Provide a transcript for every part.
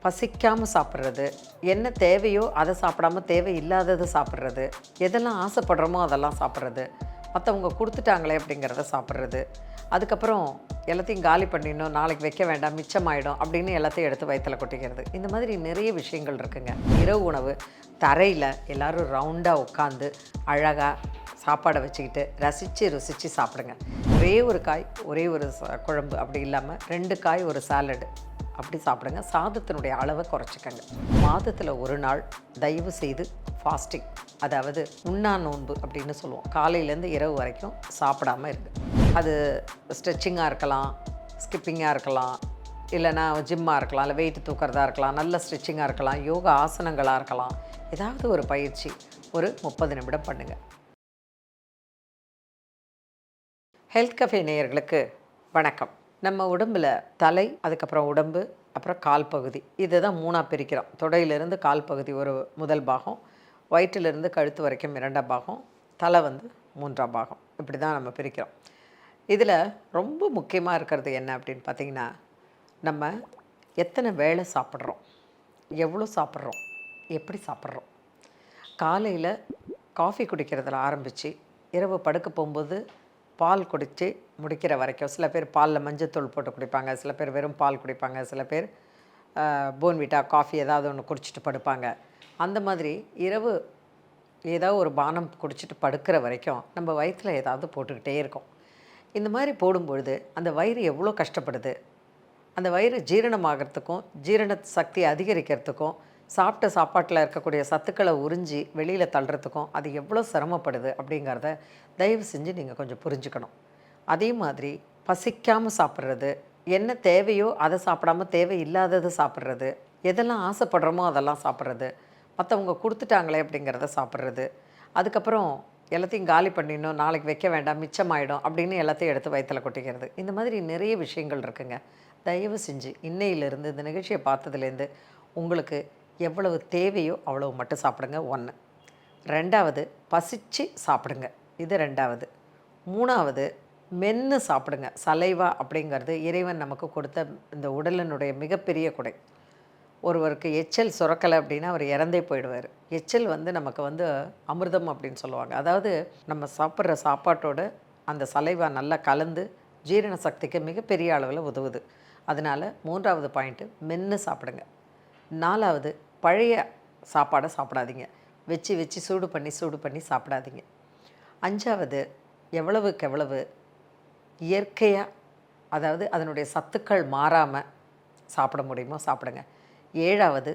பசிக்காமல் சாப்பிட்றது, என்ன தேவையோ அதை சாப்பிடாம தேவையில்லாதது சாப்பிட்றது, எதெல்லாம் ஆசைப்படுறோமோ அதெல்லாம் சாப்பிட்றது, மற்றவங்க கொடுத்துட்டாங்களே அப்படிங்கிறத சாப்பிட்றது, அதுக்கப்புறம் எல்லாத்தையும் காலி பண்ணிடணும், நாளைக்கு வைக்க வேண்டாம் மிச்சமாயிடும் அப்படின்னு எல்லாத்தையும் எடுத்து வயிற்றுல கொட்டிக்கிறது. இந்த மாதிரி நிறைய விஷயங்கள் இருக்குங்க. இரவு உணவு தரையில் எல்லோரும் ரவுண்டாக உட்காந்து அழகாக சாப்பாடை வச்சுக்கிட்டு ரசித்து ருசித்து சாப்பிடுங்க. ஒரே ஒரு காய், ஒரே ஒரு குழம்பு அப்படி இல்லாமல் 2 காய் ஒரு சாலடு அப்படி சாப்பிடுங்க. சாதத்தினுடைய அளவை குறைச்சிக்கங்க. மாதத்தில் ஒரு நாள் தயவு செய்து ஃபாஸ்டிங், அதாவது உண்ணா நோன்பு அப்படின்னு சொல்லுவோம். காலையிலேருந்து இரவு வரைக்கும் சாப்பிடாமல் இருக்குது. அது ஸ்ட்ரெச்சிங்காக இருக்கலாம், ஸ்கிப்பிங்காக இருக்கலாம், இல்லைனா ஜிம்மாக இருக்கலாம், இல்லை வெயிட் தூக்கிறதா இருக்கலாம், நல்ல ஸ்ட்ரெச்சிங்காக இருக்கலாம், யோகா ஆசனங்களாக இருக்கலாம். ஏதாவது ஒரு பயிற்சி ஒரு 30 நிமிடம் பண்ணுங்கள். ஹெல்த் கஃபே நேயர்களுக்கு வணக்கம். நம்ம உடம்பில் தலை, அதுக்கப்புறம் உடம்பு, அப்புறம் கால் பகுதி, இதை தான் 3ஆக பிரிக்கிறோம். தொடையிலிருந்து கால் பகுதி ஒரு முதல் பாகம், வயிற்றிலிருந்து கழுத்து வரைக்கும் 2ஆம் பாகம், தலை 3ஆம் பாகம், இப்படி தான் நம்ம பிரிக்கிறோம். இதில் ரொம்ப முக்கியமாக இருக்கிறது என்ன அப்படின்னு பார்த்திங்கன்னா, நம்ம எத்தனை வேளை சாப்பிட்றோம், எவ்வளோ சாப்பிட்றோம், எப்படி சாப்பிட்றோம். காலையில் காஃபி குடிக்கிறதுல ஆரம்பித்து இரவு படுக்க போகும்போது பால் குடித்து முடிக்கிற வரைக்கும், சில பேர் பாலில் மஞ்சத்தூள் போட்டு குடிப்பாங்க, சில பேர் வெறும் பால் குடிப்பாங்க, சில பேர் போன்விட்டா காஃபி ஏதாவது ஒன்று குடிச்சிட்டு படுப்பாங்க. அந்த மாதிரி இரவு ஏதாவது ஒரு பானம் குடிச்சிட்டு படுக்கிற வரைக்கும் நம்ம வயிற்றில் ஏதாவது போட்டுக்கிட்டே இருக்கோம். இந்த மாதிரி போடும்பொழுது அந்த வயிறு எவ்வளோ கஷ்டப்படுது, அந்த வயிறு ஜீரணமாகறதுக்கும் ஜீரண சக்தி அதிகரிக்கிறதுக்கும் சாப்பிட்ட சாப்பாட்டில் இருக்கக்கூடிய சத்துக்களை உறிஞ்சி வெளியில் தள்ளுறதுக்கும் அது எவ்வளோ சிரமப்படுது அப்படிங்கிறத தயவு செஞ்சு நீங்கள் கொஞ்சம் புரிஞ்சுக்கணும். அதே மாதிரி பசிக்காமல் சாப்பிட்றது, என்ன தேவையோ அதை சாப்பிடாம தேவையில்லாதது சாப்பிட்றது, எதெல்லாம் ஆசைப்படுறோமோ அதெல்லாம் சாப்பிட்றது, மற்றவங்க கொடுத்துட்டாங்களே அப்படிங்கிறத சாப்பிட்றது, அதுக்கப்புறம் எல்லாத்தையும் காலி பண்ணிடணும், நாளைக்கு வைக்க வேண்டாம் மிச்சமாயிடும் அப்படின்னு எல்லாத்தையும் எடுத்து வயிற்றுல கொட்டிக்கிறது. இந்த மாதிரி நிறைய விஷயங்கள் இருக்குங்க. தயவு செஞ்சு இன்னையிலேருந்து இந்த நிகழ்ச்சியை பார்த்ததுலேருந்து உங்களுக்கு எவ்வளவு தேவையோ அவ்வளவு மட்டும் சாப்பிடுங்க. 1. 2வது பசிச்சு சாப்பிடுங்க, இது 2வது. 3வது மென்று சாப்பிடுங்க. சலைவா அப்படிங்கிறது இறைவன் நமக்கு கொடுத்த இந்த உடலினுடைய மிகப்பெரிய கொடை. ஒருவருக்கு எச்சல் சுரக்கலை அப்படின்னா அவர் இறந்தே போயிடுவார். எச்சல் நமக்கு அமிர்தம் அப்படின்னு சொல்லுவாங்க. அதாவது நம்ம சாப்பிட்ற சாப்பாட்டோட அந்த சலைவா நல்லா கலந்து ஜீரண சக்திக்கு மிகப்பெரிய அளவில் உதவுது. அதனால் 3வது பாயிண்ட்டு மென்று சாப்பிடுங்க. 4வது பழைய சாப்பாடை சாப்பிடாதீங்க, வச்சு வச்சு சூடு பண்ணி சாப்பிடாதீங்க. 5வது எவ்வளவுக்கு எவ்வளவு இயற்கையாக, அதாவது அதனுடைய சத்துக்கள் மாறாமல் சாப்பிட முடியுமோ சாப்பிடுங்க. 7வது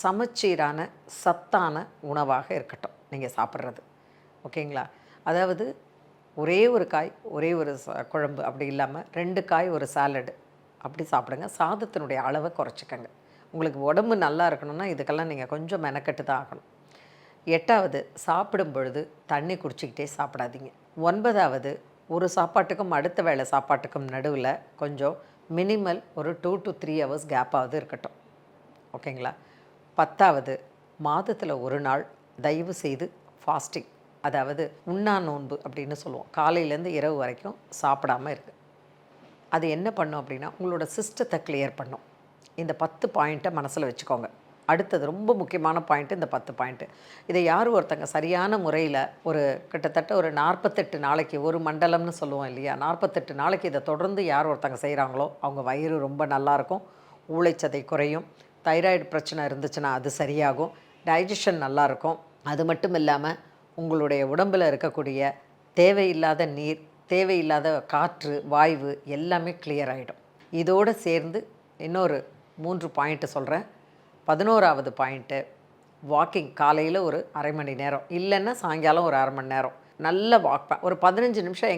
சமச்சீரான சத்தான உணவாக இருக்கட்டும் நீங்கள் சாப்பிட்றது. ஓகேங்களா? அதாவது ஒரே ஒரு காய், ஒரே ஒரு குழம்பு அப்படி இல்லாமல் 2 காய் ஒரு சாலடு அப்படி சாப்பிடுங்க. சாதத்தினுடைய அளவை குறைச்சிக்கங்க. உங்களுக்கு உடம்பு நல்லா இருக்கணும்னா இதுக்கெல்லாம் நீங்கள் கொஞ்சம் மெனக்கெட்டு தான் ஆகணும். 8வது சாப்பிடும் பொழுது தண்ணி குடிச்சிக்கிட்டே சாப்பிடாதீங்க. 9வது ஒரு சாப்பாட்டுக்கும் அடுத்த வேளை சாப்பாட்டுக்கும் நடுவில் கொஞ்சம் மினிமல் ஒரு 2 to 3 hours கேப்பாவது இருக்கட்டும். ஓகேங்களா? 10வது மாதத்தில் ஒரு நாள் தயவு செய்து ஃபாஸ்டிங், அதாவது உண்ணா நோன்பு அப்படின்னு சொல்லுவோம். காலையிலேருந்து இரவு வரைக்கும் சாப்பிடாமல் இருக்குது. அது என்ன பண்ணும் அப்படின்னா உங்களோட சிஸ்டத்தை கிளியர் பண்ணும். இந்த 10 பாயிண்ட்டை மனசில் வச்சுக்கோங்க. அடுத்தது ரொம்ப முக்கியமான பாயிண்ட்டு இந்த 10 பாயிண்ட்டு. இதை யார் ஒருத்தங்க சரியான முறையில் ஒரு கிட்டத்தட்ட ஒரு 48 நாளைக்கு, ஒரு மண்டலம்னு சொல்லுவோம் இல்லையா, 48 நாளைக்கு இதை தொடர்ந்து யார் ஒருத்தங்க செய்கிறாங்களோ அவங்க வயிறு ரொம்ப நல்லாயிருக்கும், ஊளைச்சதை குறையும், தைராய்டு பிரச்சனை இருந்துச்சுன்னா அது சரியாகும், டைஜஷன் நல்லாயிருக்கும். அது மட்டும் இல்லாமல் உங்களுடைய உடம்பில் இருக்கக்கூடிய தேவையில்லாத நீர், தேவையில்லாத காற்று, வாய்வு எல்லாமே கிளியர் ஆகிடும். இதோடு சேர்ந்து இன்னொரு 3 பாயிண்ட்டு சொல்கிறேன். 11வது பாயிண்ட்டு வாக்கிங். காலையில் ஒரு அரை மணி நேரம், இல்லைன்னா சாயங்காலம் ஒரு அரை மணி நேரம் நல்ல வாக். ஒரு 15 நிமிஷம்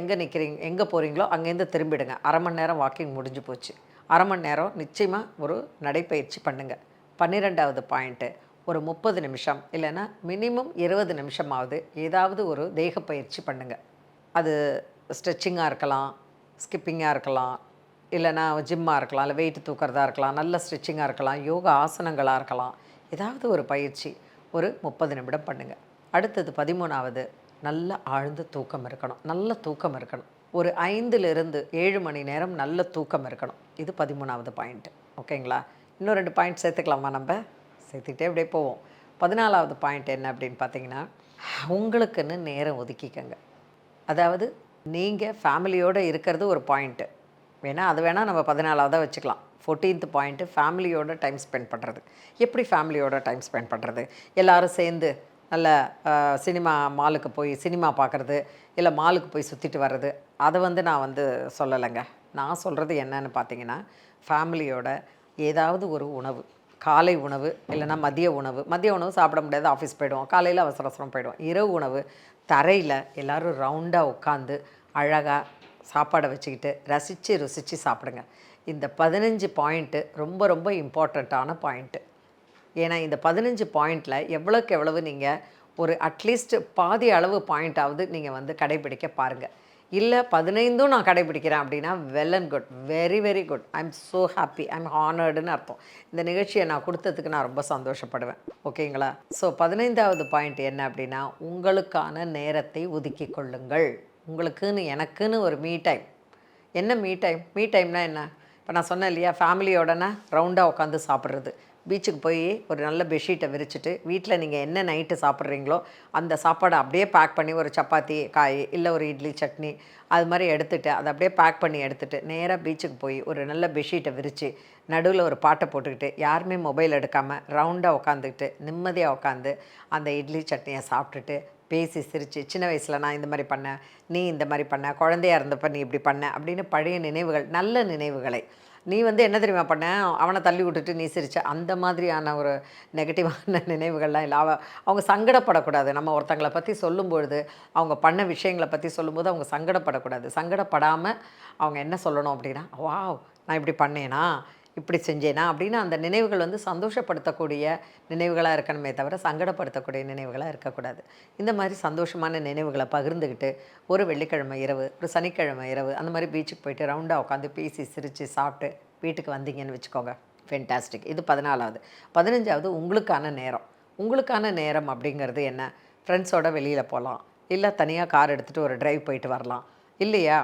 எங்கே போகிறீங்களோ அங்கேருந்து திரும்பிடுங்க. அரை மணி நேரம் வாக்கிங் முடிஞ்சு போச்சு. அரை மணி நேரம் நிச்சயமாக ஒரு நடைப்பயிற்சி பண்ணுங்கள். 12வது பாயிண்ட்டு ஒரு 30 நிமிஷம் இல்லைன்னா மினிமம் 20 நிமிஷமாவது ஏதாவது ஒரு தேக பயிற்சி பண்ணுங்கள். அது ஸ்ட்ரெச்சிங்காக இருக்கலாம், ஸ்கிப்பிங்காக இருக்கலாம், இல்லைனா ஜிம்மாக இருக்கலாம், இல்லை வெயிட் தூக்கிறதா இருக்கலாம், நல்ல ஸ்ட்ரெச்சிங்காக இருக்கலாம், யோகா ஆசனங்களாக இருக்கலாம். ஏதாவது ஒரு பயிற்சி ஒரு 30 நிமிடம் பண்ணுங்கள். அடுத்தது 13வது நல்ல ஆழ்ந்த தூக்கம் இருக்கணும். நல்ல தூக்கம் இருக்கணும். ஒரு 5லிருந்து 7 மணி நேரம் நல்ல தூக்கம் இருக்கணும். இது 13வது பாயிண்ட்டு. ஓகேங்களா? இன்னும் 2 பாயிண்ட் சேர்த்துக்கலாமா நம்ம? சேர்த்துக்கிட்டே அப்படியே போவோம். 14வது பாயிண்ட் என்ன அப்படின்னு பார்த்தீங்கன்னா, உங்களுக்குன்னு நேரம் ஒதுக்கிக்கங்க. அதாவது நீங்கள் ஃபேமிலியோடு இருக்கிறது ஒரு பாயிண்ட்டு. அது வேணால் நம்ம 14வதாக வச்சுக்கலாம். 14th பாயிண்ட்டு ஃபேமிலியோட டைம் ஸ்பெண்ட் பண்ணுறது. எப்படி ஃபேமிலியோட டைம் ஸ்பெண்ட் பண்ணுறது? எல்லோரும் சேர்ந்து நல்ல சினிமா மாலுக்கு போய் சினிமா பார்க்குறது, இல்லை மாலுக்கு போய் சுற்றிட்டு வர்றது, அதை நான் சொல்லலைங்க. நான் சொல்கிறது என்னன்னு பார்த்தீங்கன்னா, ஃபேமிலியோட ஏதாவது ஒரு உணவு, காலை உணவு இல்லைன்னா மதிய உணவு. மதிய உணவு சாப்பிட முடியாது, ஆஃபீஸ் போய்டுவோம். காலையில் அவசர அவசரம் போய்டுவோம். இரவு உணவு தரையில் எல்லோரும் ரவுண்டாக உட்காந்து அழகாக சாப்பாடை வச்சுக்கிட்டு ரசித்து ருசித்து சாப்பிடுங்க. இந்த 15 பாயிண்ட்டு ரொம்ப ரொம்ப இம்பார்ட்டண்ட்டான பாயிண்ட்டு. ஏன்னா இந்த 15 பாயிண்டில் எவ்வளோக்கு எவ்வளவு நீங்கள் ஒரு அட்லீஸ்ட் பாதி அளவு பாயிண்ட்டாவது நீங்கள் கடைபிடிக்க பாருங்கள். இல்லை 15ம் நான் கடைபிடிக்கிறேன் அப்படின்னா well and good, very very good. I am so happy, I am ஹானர்டுன்னு அர்த்தம். இந்த நிகழ்ச்சியை நான் கொடுத்ததுக்கு நான் ரொம்ப சந்தோஷப்படுவேன். ஓகேங்களா? ஸோ 15வது பாயிண்ட் என்ன அப்படின்னா, உங்களுக்கான நேரத்தை ஒதுக்கி கொள்ளுங்கள். உங்களுக்குன்னு எனக்குன்னு ஒரு மீ டைம். என்ன மீ டைம்? மீ டைம்னா என்ன? இப்போ நான் சொன்னேன் இல்லையா, ஃபேமிலியோடனா ரவுண்டாக உட்காந்து சாப்பிட்றது. பீச்சுக்கு போய் ஒரு நல்ல பெட்ஷீட்டை விரிச்சிட்டு வீட்டில் நீங்கள் என்ன நைட்டு சாப்பிட்றீங்களோ அந்த சாப்பாடை அப்படியே பேக் பண்ணி ஒரு சப்பாத்தி காய் இல்லை ஒரு இட்லி சட்னி அது மாதிரி எடுத்துகிட்டு அதை அப்படியே பேக் பண்ணி எடுத்துகிட்டு நேராக பீச்சுக்கு போய் ஒரு நல்ல பெட்ஷீட்டை விரித்து நடுவில் ஒரு பாட்டை போட்டுக்கிட்டு யாருமே மொபைல் எடுக்காமல் ரவுண்டாக உட்காந்துக்கிட்டு நிம்மதியாக உட்காந்து அந்த இட்லி சட்னியை சாப்பிட்டுட்டு பேசி சிரித்து, சின்ன வயசில் நான் இந்த மாதிரி பண்ணேன், நீ இந்த மாதிரி பண்ண, குழந்தையாக இருந்தப்போ நீ இப்படி பண்ண அப்படின்னு பழைய நினைவுகள், நல்ல நினைவுகளை. நீ என்ன தெரியுமா பண்ண, அவனை தள்ளி விட்டுட்டு நீ சிரிச்ச, அந்த மாதிரியான ஒரு நெகட்டிவான நினைவுகள்லாம் இல்லை. அவங்க சங்கடப்படக்கூடாது. நம்ம ஒருத்தங்களை பற்றி சொல்லும்பொழுது, அவங்க பண்ண விஷயங்களை பற்றி சொல்லும்போது அவங்க சங்கடப்படக்கூடாது. சங்கடப்படாமல் அவங்க என்ன சொல்லணும் அப்படின்னா, வாவ் நான் இப்படி பண்ணேனா, இப்படி செஞ்சேனா அப்படின்னு அந்த நினைவுகள் சந்தோஷப்படுத்தக்கூடிய நினைவுகளாக இருக்கணுமே தவிர சங்கடப்படுத்தக்கூடிய நினைவுகளாக இருக்கக்கூடாது. இந்த மாதிரி சந்தோஷமான நினைவுகளை பகிர்ந்துக்கிட்டு ஒரு வெள்ளிக்கிழமை இரவு, ஒரு சனிக்கிழமை இரவு அந்த மாதிரி பீச்சுக்கு போயிட்டு ரவுண்டாக உட்காந்து பேசி சிரித்து சாப்பிட்டு வீட்டுக்கு வந்தீங்கன்னு வச்சுக்கோங்க, ஃபென்டாஸ்டிக். இது 14வது. 15வது உங்களுக்கான நேரம். உங்களுக்கான நேரம் அப்படிங்கிறது என்ன? ஃப்ரெண்ட்ஸோடு வெளியில் போகலாம், இல்லை தனியாக கார் எடுத்துகிட்டு ஒரு ட்ரைவ் போயிட்டு வரலாம், இல்லையா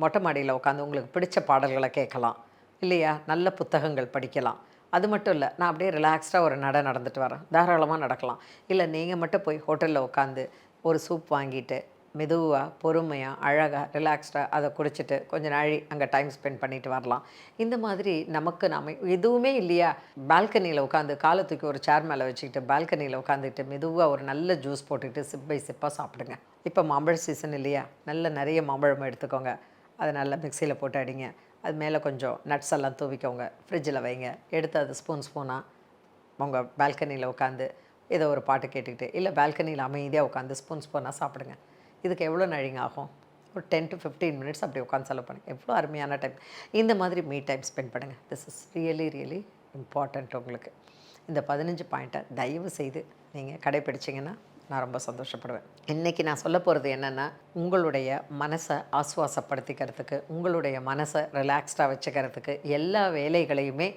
மொட்டை மாடியில் உட்காந்து உங்களுக்கு பிடிச்ச பாடல்களை கேட்கலாம், இல்லையா நல்ல புத்தகங்கள் படிக்கலாம். அது மட்டும் இல்லை, நான் அப்படியே ரிலாக்ஸ்டாக ஒரு நடந்துட்டு வரேன், தாராளமாக நடக்கலாம். இல்லை நீங்கள் மட்டும் போய் ஹோட்டலில் உட்காந்து ஒரு சூப் வாங்கிட்டு மெதுவாக பொறுமையாக அழகாக ரிலாக்ஸ்டாக அதை குடிச்சிட்டு கொஞ்சம் நாழி அங்கே டைம் ஸ்பெண்ட் பண்ணிட்டு வரலாம். இந்த மாதிரி நமக்கு நாம் எதுவுமே இல்லையா, பால்கனியில் உட்காந்து காலை தூக்கி ஒரு சேர் மேலே வச்சுக்கிட்டு பால்கனியில் உட்காந்துட்டு மெதுவாக ஒரு நல்ல ஜூஸ் போட்டுக்கிட்டு சிப் பை சிப்பாக சாப்பிடுங்க. இப்போ மாம்பழ சீசன் இல்லையா, நிறைய மாம்பழம் எடுத்துக்கோங்க, அதை நல்லா மிக்சியில் போட்டு அடிங்க, அது மேலே கொஞ்சம் நட்ஸ் எல்லாம் தூவிக்கோங்க, ஃப்ரிட்ஜில் வைங்க, எடுத்து அது ஸ்பூனாக உங்கள் பால்கனியில் உட்காந்து ஏதோ ஒரு பாட்டு கேட்டுக்கிட்டு இல்லை பால்கனியில் அமைதியாக உட்காந்து ஸ்பூனாக சாப்பிடுங்க. இதுக்கு எவ்வளோ நழிங்க ஆகும்? ஒரு 10 to 15 மினிட்ஸ் அப்படி உட்காந்து செலவு பண்ணுங்கள். எவ்வளோ அருமையான டைம். இந்த மாதிரி மீ டைம் ஸ்பெண்ட் பண்ணுங்கள். This is really really important. உங்களுக்கு இந்த 15 பாயிண்ட்டை தயவு செய்து நீங்கள் கடைப்பிடிச்சிங்கன்னா நான் ரொம்ப சந்தோஷப்படுவேன். இன்றைக்கி நான் சொல்ல போகிறது என்னென்னா, உங்களுடைய மனசை ஆசுவாசப்படுத்திக்கிறதுக்கு, உங்களுடைய மனசை ரிலாக்ஸ்டாக வச்சுக்கிறதுக்கு, எல்லா வேலைகளையுமே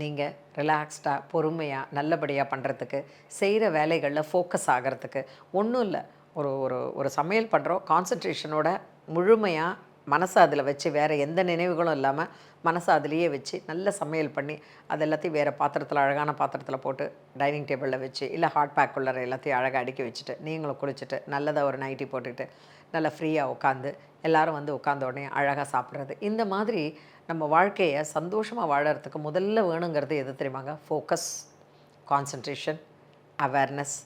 நீங்கள் ரிலாக்ஸ்டாக பொறுமையாக நல்லபடியாக பண்ணுறதுக்கு, செய்கிற வேலைகளில் ஃபோக்கஸ் ஆகிறதுக்கு ஒன்றும் இல்லை. ஒரு ஒரு ஒரு சமையல் பண்ணுறோம், கான்சன்ட்ரேஷனோட முழுமையாக மனசை அதில் வச்சு வேறு எந்த நினைவுகளும் இல்லாமல் மனசை அதிலேயே வச்சு நல்ல சமையல் பண்ணி அது எல்லாத்தையும் வேறு பாத்திரத்தில் அழகான பாத்திரத்தில் போட்டு டைனிங் டேபிளில் வச்சு இல்லை ஹாட் பேக் உள்ளார எல்லாத்தையும் அழகாக அடுக்கி வச்சுட்டு நீங்களும் குளிச்சுட்டு நல்லதாக ஒரு நைட்டி போட்டுக்கிட்டு நல்லா ஃப்ரீயாக உட்காந்து எல்லோரும் உட்காந்த உடனே அழகாக சாப்பிட்றது. இந்த மாதிரி நம்ம வாழ்க்கையை சந்தோஷமாக வாழறதுக்கு முதல்ல வேணுங்கிறது எது தெரியுமாங்க? ஃபோக்கஸ், கான்சன்ட்ரேஷன், அவேர்னஸ்,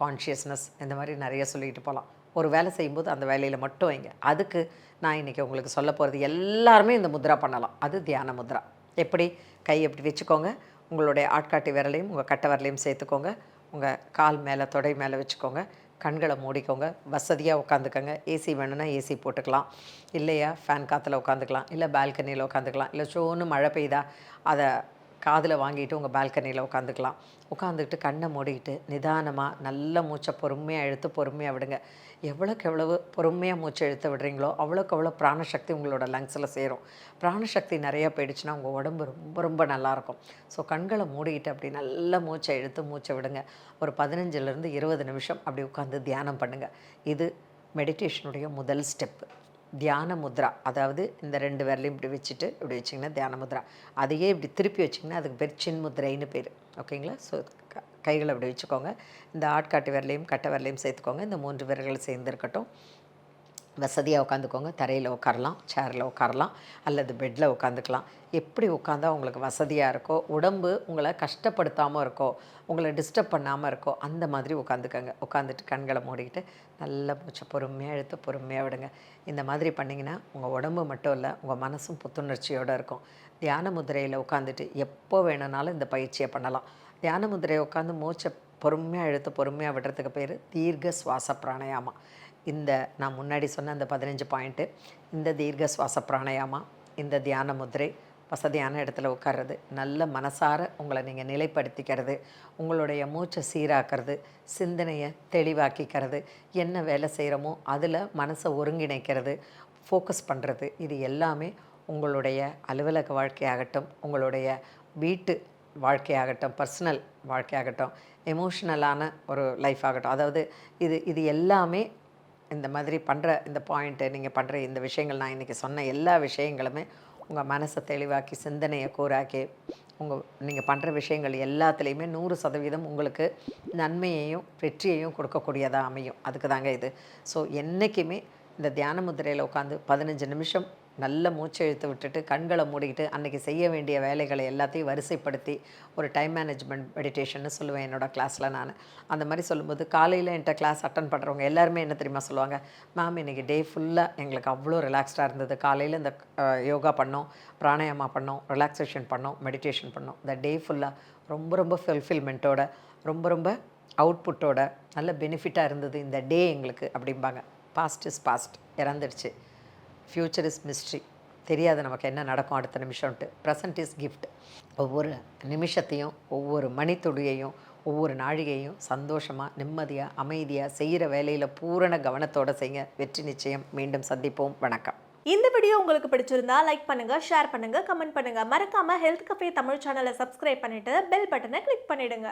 கான்ஷியஸ்னஸ், இந்த மாதிரி நிறைய சொல்லிக்கிட்டு போகலாம். ஒரு வேலை செய்யும்போது அந்த வேலையில் மட்டும் வைங்க. அதுக்கு நான் இன்றைக்கி உங்களுக்கு சொல்ல போகிறது எல்லாருமே இந்த முத்ரா பண்ணலாம். அது தியான முத்ரா. எப்படி? கை எப்படி வச்சுக்கோங்க, உங்களுடைய ஆட்காட்டி விரலையும் உங்கள் கட்டை விரலையும் சேர்த்துக்கோங்க, உங்கள் கால் மேலே தொடை மேலே வச்சுக்கோங்க, கண்களை மூடிக்கோங்க, வசதியாக உட்காந்துக்கோங்க. ஏசி வேணும்னா ஏசி போட்டுக்கலாம், இல்லையா ஃபேன் காற்றுல உட்காந்துக்கலாம், இல்லை பால்கனியில் உட்காந்துக்கலாம், இல்லை ஷோன்னு மழை பெய்தா அதை காதில் வாங்கிட்டு உங்கள் பால்கனியில் உட்காந்துக்கலாம். உட்காந்துக்கிட்டு கண்ணை மூடிக்கிட்டு நிதானமாக நல்ல மூச்சை பொறுமையாக இழுத்து பொறுமையாக விடுங்க. எவ்வளோக்கு எவ்வளவு பொறுமையாக மூச்சை இழுத்து விடுறீங்களோ அவ்வளோக்கு எவ்வளோ பிராணசக்தி உங்களோட லங்ஸில் சேரும். பிராணசக்தி நிறையா போயிடுச்சுன்னா உங்கள் உடம்பு ரொம்ப ரொம்ப நல்லாயிருக்கும். ஸோ கண்களை மூடிக்கிட்டு அப்படி நல்ல மூச்சை இழுத்து மூச்சை விடுங்க. ஒரு 15லேருந்து 20 நிமிஷம் அப்படி உட்காந்து தியானம் பண்ணுங்கள். இது மெடிடேஷனுடைய முதல் ஸ்டெப்பு. தியான முத்ரா, அதாவது இந்த 2 விரலையும் இப்படி வச்சுட்டு இப்படி வச்சிங்கன்னா தியான முத்ரா. அதையே இப்படி திருப்பி வச்சிங்கன்னா அதுக்கு பேர் சின் முத்ரைன்னு பேர். ஓகேங்களா? ஸோ கைகளை அப்படி வச்சுக்கோங்க. இந்த ஆட்காட்டி விரலையும் கட்டை விரலையும் சேர்த்துக்கோங்க. இந்த 3 விரல்கள் சேர்ந்து இருக்கட்டும். வசதியாக உட்காந்துக்கோங்க. தரையில் உட்காரலாம், சேரில் உட்காரலாம், அல்லது பெட்டில் உட்காந்துக்கலாம். எப்படி உட்காந்தா உங்களுக்கு வசதியாக இருக்கோ, உடம்பு உங்களை கஷ்டப்படுத்தாமல் இருக்கோ, உங்களை டிஸ்டர்ப் பண்ணாமல் இருக்கோ, அந்த மாதிரி உட்காந்துக்கங்க. உட்காந்துட்டு கண்களை மூடிக்கிட்டு நல்ல மூச்சை பொறுமையாக இழுத்து பொறுமையாக விடுங்க. இந்த மாதிரி பண்ணிங்கன்னா உங்கள் உடம்பு மட்டும் இல்லை, உங்கள் மனசும் புத்துணர்ச்சியோடு இருக்கும். தியான முதிரையில் உட்காந்துட்டு எப்போ வேணும்னாலும் இந்த பயிற்சியை பண்ணலாம். தியான முதிரையை உட்காந்து மூச்சை பொறுமையாக இழுத்து பொறுமையாக விடுறதுக்கு பேர் தீர்க்க சுவாச பிராணாயாமா. இந்த நான் முன்னாடி சொன்ன அந்த 15 பாயிண்ட்டு, இந்த தீர்க்க சுவாச பிராணாயாமா, இந்த தியான முதிரை, வசதியான இடத்துல உட்கார்றது, நல்ல மனசார உங்களை நீங்கள் நிலைப்படுத்திக்கிறது, உங்களுடைய மூச்சை சீராக்கிறது, சிந்தனையை தெளிவாக்கிக்கிறது, என்ன வேலை செய்கிறோமோ அதில் மனசை ஒருங்கிணைக்கிறது, ஃபோக்கஸ் பண்ணுறது, இது எல்லாமே உங்களுடைய அலுவலக வாழ்க்கையாகட்டும், உங்களுடைய வீட்டு வாழ்க்கையாகட்டும், பர்சனல் வாழ்க்கையாகட்டும், எமோஷ்னலான ஒரு லைஃப் ஆகட்டும், அதாவது இது எல்லாமே இந்த மாதிரி பண்ணுற இந்த பாயிண்ட்டு, நீங்கள் பண்ணுற இந்த விஷயங்கள், நான் இன்றைக்கி சொன்ன எல்லா விஷயங்களுமே உங்கள் மனசை தெளிவாக்கி சிந்தனையை கூறாக்கி நீங்கள் பண்ணுற விஷயங்கள் எல்லாத்துலேயுமே 100% உங்களுக்கு நன்மையையும் வெற்றியையும் கொடுக்கக்கூடியதாக அமையும். அதுக்கு தாங்க இது. ஸோ என்றைக்குமே இந்த தியான முதிரையில் உட்காந்து 15 நிமிஷம் நல்ல மூச்சை இழுத்து விட்டுட்டு கண்களை மூடிக்கிட்டு அன்றைக்கி செய்ய வேண்டிய வேலைகளை எல்லாத்தையும் வரிசைப்படுத்தி ஒரு டைம் மேனேஜ்மெண்ட் மெடிடேஷன்னு சொல்லுவேன் என்னோடய கிளாஸில். நான் அந்த மாதிரி சொல்லும்போது காலையில் என்கிட்ட கிளாஸ் அட்டன் பண்ணுறவங்க எல்லாருமே என்ன தெரியுமா சொல்லுவாங்க, மேம் இன்றைக்கி டே ஃபுல்லாக எங்களுக்கு அவ்வளோ ரிலாக்ஸ்டாக இருந்தது. காலையில் இந்த யோகா பண்ணோம், பிராணாயாமா பண்ணோம், ரிலாக்ஸேஷன் பண்ணோம், மெடிடேஷன் பண்ணோம். இந்த டே ஃபுல்லாக ரொம்ப ஃபுல்ஃபில்மெண்ட்டோட, ரொம்ப அவுட்புட்டோட நல்ல பெனிஃபிட்டாக இருந்தது இந்த டே எங்களுக்கு அப்படிம்பாங்க. பாஸ்ட் இஸ் பாஸ்ட், இறந்துடுச்சு. ஃப்யூச்சர் இஸ் மிஸ்ட்ரி, தெரியாது நமக்கு என்ன நடக்கும் அடுத்த நிமிஷம்ட்டு. Present is gift. ஒவ்வொரு நிமிஷத்தையும், ஒவ்வொரு மணித்துளியையும், ஒவ்வொரு நாழிகையும் சந்தோஷமாக, நிம்மதியாக, அமைதியாக செய்கிற வேலையில் பூரண கவனத்தோடு செய்யுங்க. வெற்றி நிச்சயம். மீண்டும் சந்திப்போம். வணக்கம். இந்த வீடியோ உங்களுக்கு பிடிச்சிருந்தா லைக் பண்ணுங்க, ஷேர் பண்ணுங்க, கமெண்ட் பண்ணுங்க. மறக்காம ஹெல்த் கஃபே தமிழ் சேனலை சப்ஸ்கிரைப் பண்ணிட்டு பெல் பட்டனை கிளிக் பண்ணிடுங்க.